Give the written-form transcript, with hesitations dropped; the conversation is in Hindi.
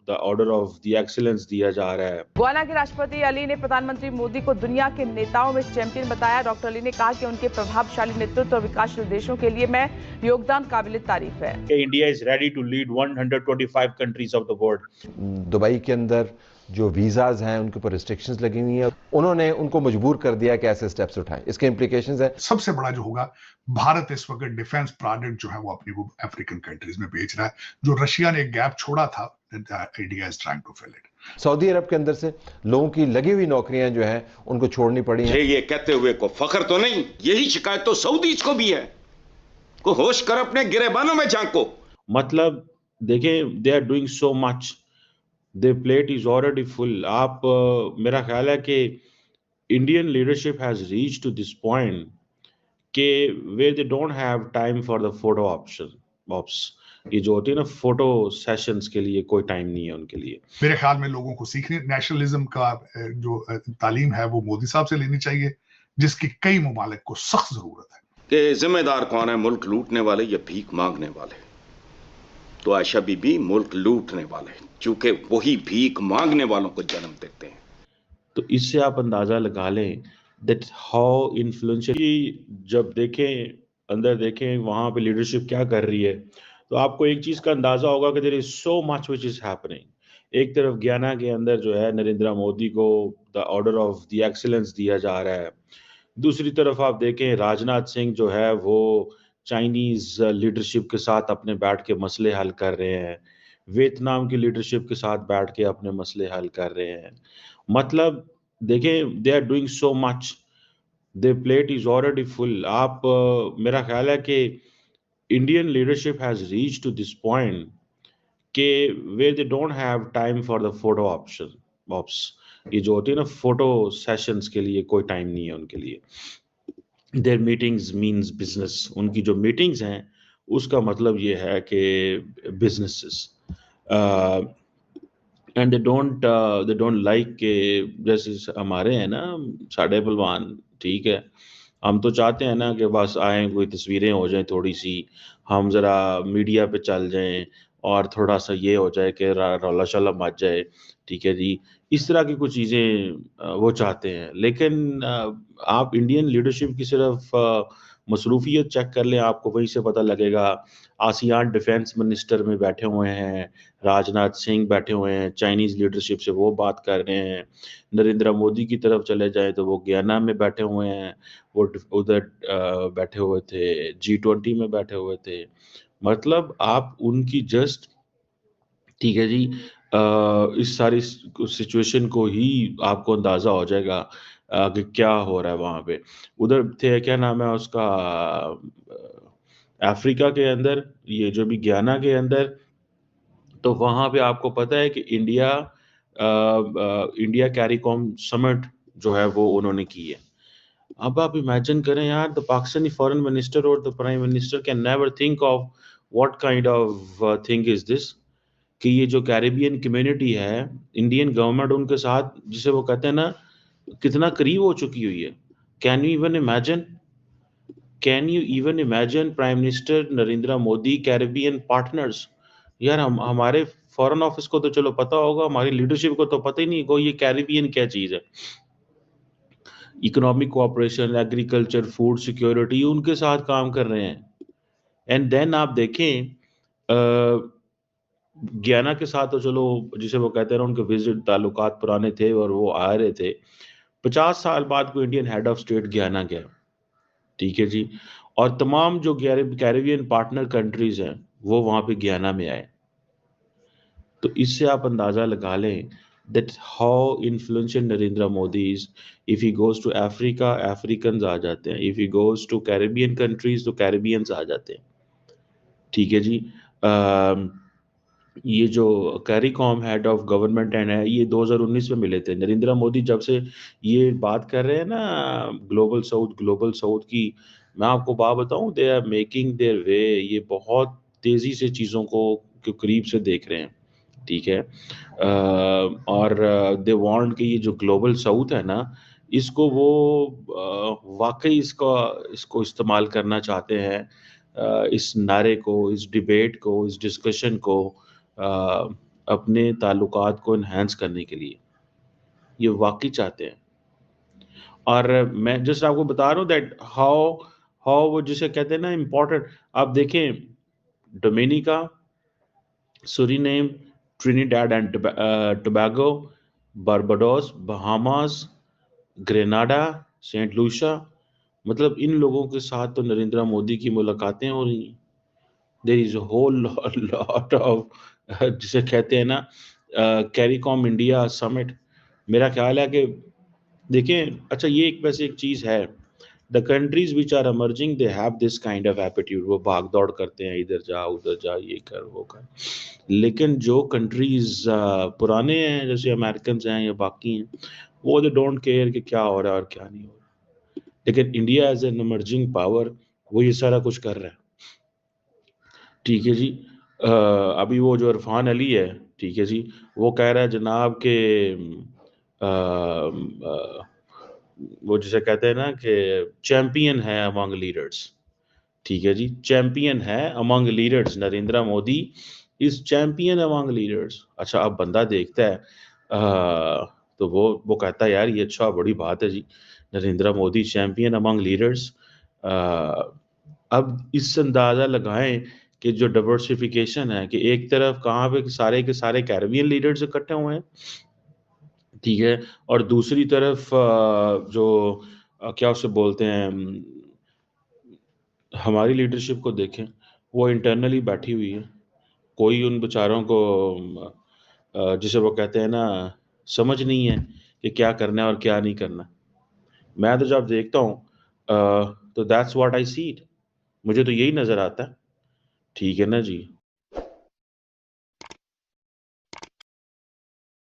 The order of the excellence दिया जा रहा है। गयाना के राष्ट्रपति अली ने प्रधानमंत्री मोदी को दुनिया के नेताओं में चैंपियन बताया। डॉक्टर अली ने कहा कि उनके प्रभावशाली नेतृत्व और विकासशील देशों के लिए मैं योगदान काबिल तारीफ है। India is ready to lead 125 countries of the world. Dubai के अंदर जो वीजाज हैं उनके ऊपर रिस्ट्रिक्शंस लगी हुई हैं, उन्होंने उनको मजबूर कर दिया कि ऐसे स्टेप्स उठाएं। इसके इंप्लीकेशंस है। सबसे बड़ा जो होगा, भारत इस वक्त डिफेंस प्रोडक्ट जो है वो अपनी वो अफ्रीकन कंट्रीज में बेच रहा है। जो रशिया ने एक गैप छोड़ा था, India is trying to fill it. Saudi Arabia के अंदर से लोगों की लगी हुई नौकरियां जो हैं उनको छोड़नी पड़ी हैं। ये कहते हुए को फख्र तो नहीं, यही शिकायत तो सऊदीज को भी है। को होश कर अपने गिरेबानों में झांको। मतलब देखें, they are doing so much, the plate is already full. आप मेरा ख्याल है कि Indian leadership has reached to this point के where they don't have time for the photo ops. ये जो होती है ना, फोटो सेशंस के लिए कोई टाइम नहीं है उनके लिए। मेरे ख्याल में लोगों को सीखने नेशनलिज्म का जो तालीम है वो मोदी साहब से लेनी चाहिए, जिसकी कई ममालिक को सख्त जरूरत है। कि जिम्मेदार कौन है, मुल्क लूटने वाले या भीख मांगने वाले? तो आयशा बीबी मुल्क लूटने वाले, चूंकि वही भीख मांगने वालों को जन्म देते हैं। तो इससे आप अंदाजा लगा लें दैट हाउ इन्फ्लुएंशियल। जब देखें, अंदर देखें वहां पे लीडरशिप क्या कर रही है, तो आपको एक चीज का अंदाजा होगा कि there is so much which is happening. एक तरफ गयाना के अंदर जो है नरेंद्र मोदी को the order of the excellence दिया जा रहा है। दूसरी तरफ आप देखें राजनाथ सिंह जो है वो चाइनीज लीडरशिप के साथ अपने बैठ के मसले हल कर रहे हैं, वियतनाम की लीडरशिप के साथ बैठ के अपने मसले हल कर रहे हैं। मतलब देखें, they are doing so much, the plate is already full. आप मेरा ख्याल है कि Indian leadership has reached to this point के where they don't have time for the photo ops. ये जो होती है ना, फोटो सेशंस के लिए कोई टाइम नहीं है उनके लिए। There meetings means business. उनकी जो मीटिंग्स हैं उसका मतलब ये है कि businesses, and they don't like के जैसे हमारे हैं ना साढ़े पहलवान, ठीक है, हम तो चाहते हैं ना कि बस आए, कोई तस्वीरें हो जाएं थोड़ी सी, हम ज़रा मीडिया पे चल जाएं और थोड़ा सा ये हो जाए कि रौला शौला मच जाए, ठीक है जी। इस तरह की कुछ चीज़ें वो चाहते हैं। लेकिन आप इंडियन लीडरशिप की सिर्फ मसरूफियत चेक कर लें, आपको वहीं से पता लगेगा। आसियान डिफेंस मिनिस्टर में बैठे हुए हैं, राजनाथ सिंह बैठे हुए हैं, चाइनीज़ लीडरशिप से वो बात कर रहे हैं। नरेंद्र मोदी की तरफ चले जाएं तो वो गयाना में बैठे हुए हैं, वो उधर बैठे हुए थे, G20 में बैठे हुए थे। मतलब आप उनकी जस्ट, ठीक है जी, इस सारी सिचुएशन को ही आपको अंदाजा हो जाएगा कि क्या हो रहा है वहां पे। उधर थे, क्या नाम है उसका, अफ्रीका के अंदर, ये जो भी गयाना के अंदर, तो वहां पे आपको पता है कि इंडिया कैरिकॉम समिट जो है वो उन्होंने की है। अब आप इमेजिन करें यार, द पाकिस्तानी फॉरेन मिनिस्टर और the prime minister can never think of what kind of thing is this, कि ये जो कैरिबियन कम्युनिटी है, इंडियन गवर्नमेंट उनके साथ, जिसे वो कहते हैं ना, कितना करीब हो चुकी हुई है। Can you even imagine, can you even imagine prime minister Narendra Modi Caribbean partners. यार हमारे फॉरेन ऑफिस को तो चलो पता होगा, हमारी लीडरशिप को तो पता ही नहीं को ये कैरिबियन क्या चीज है। Economic cooperation, agriculture, food security, उनके साथ काम कर रहे हैं। एंड देन आप देखें गयाना के साथ तो चलो, जिसे वो कहते हैं ना, उनके विजिट ताल्लुकात पुराने थे और वो आ रहे थे। 50 साल बाद कोई Indian head of state Guyana गया, ठीक है जी, और तमाम जो कैरिबियन पार्टनर कंट्रीज हैं वो वहां पे गयाना में आए। तो इससे आप अंदाजा लगा लें that how influential Narendra Modi is. If he goes to Africa, Africans आ जाते हैं, if he goes to Caribbean countries तो Caribbeans आ जाते हैं, ठीक है जी। ये जो CARICOM head of government and है, ये 2019 में मिले थे। नरेंद्र मोदी जब से ये बात कर रहे हैं ना ग्लोबल साउथ की, मैं आपको बात बताऊं, they are making their way. ये बहुत तेजी से चीज़ों को करीब से देख रहे हैं, ठीक है। और दे वांट कि ये जो ग्लोबल साउथ है ना, इसको वो वाकई इसको इस्तेमाल करना चाहते हैं, इस नारे को, इस डिबेट को, इस डिस्कशन को अपने ताल्लुकात को इन्हांस करने के लिए, ये वाक़ई चाहते हैं। और मैं जस्ट आपको बता रहा हूँ दैट हाउ हाउ वो जिसे कहते हैं ना इम्पोर्टेंट, आप देखें Dominica, Suriname, Trinidad and Tobago, Barbados, Bahamas, Grenada, Saint Lucia, मतलब इन लोगों के साथ तो नरेंद्र मोदी की मुलाकातें हो रही हैं। There is a whole lot of जिसे कहते हैं ना कैरिकॉम इंडिया समिट। मेरा ख़्याल है कि देखें, अच्छा ये एक वैसे एक चीज़ है, the countries which are emerging they have this kind of attitude, वो भाग-दौड़ करते हैं, इधर जा, उधर जा, ये कर, वो कर। लेकिन जो कंट्रीज़ पुराने हैं, जैसे अमेरिकन्स हैं या बाकी हैं, वो दे डोंट केयर कि क्या हो रहा है और क्या नहीं हो रहा। लेकिन India as an emerging power, वो ये सारा कुछ कर रहा है। ठीक है जी। अभी वो जो इरफान अली है, ठीक है जी, वो कह रहा है जनाब के वो जिसे कहते हैं ना कि चैंपियन है अमंग लीडर्स। ठीक है जी, चैंपियन है among leaders, Narendra Modi is champion among leaders. अच्छा, अब बंदा देखता है तो वो कहता है यार ये अच्छा, बड़ी बात है जी, Narendra Modi champion among leaders. अब इससे अंदाज़ा लगाएं कि जो डाइवर्सिफिकेशन है, कि एक तरफ कहाँ पे सारे के सारे कैरेबियन लीडर्स इकट्ठे हुए हैं, ठीक है, और दूसरी तरफ जो क्या उसे बोलते हैं, हमारी लीडरशिप को देखें, वो इंटरनली बैठी हुई है। कोई उन बेचारों को जिसे वो कहते हैं ना, समझ नहीं है कि क्या करना है और क्या नहीं करना। मैं तो जब देखता हूँ तो that's what I see it, मुझे तो यही नज़र आता है। ठीक है ना जी।